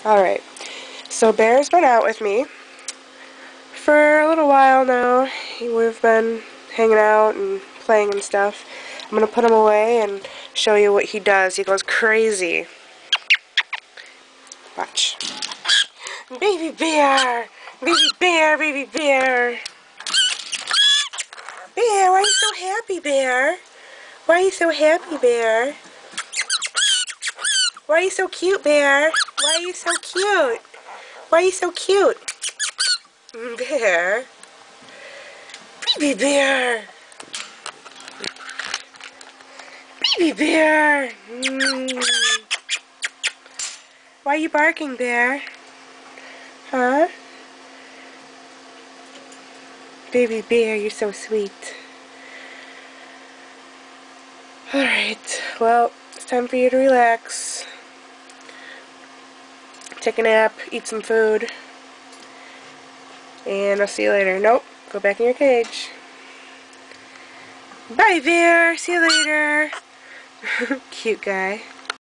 Alright, so Bear's been out with me for a little while now. We've been hanging out and playing and stuff. I'm going to put him away and show you what he does. He goes crazy. Watch. Baby bear! Baby bear, baby bear! Bear, why are you so happy, Bear? Why are you so happy, Bear? Why are you so cute, Bear? Why are you so cute? Why are you so cute? Bear. Baby bear. Baby bear. Why are you barking, Bear? Huh? Baby bear, you're so sweet. Alright, well, it's time for you to relax. Take a nap, eat some food. And I'll see you later. Nope, go back in your cage. Bye, Bear. See you later. Cute guy.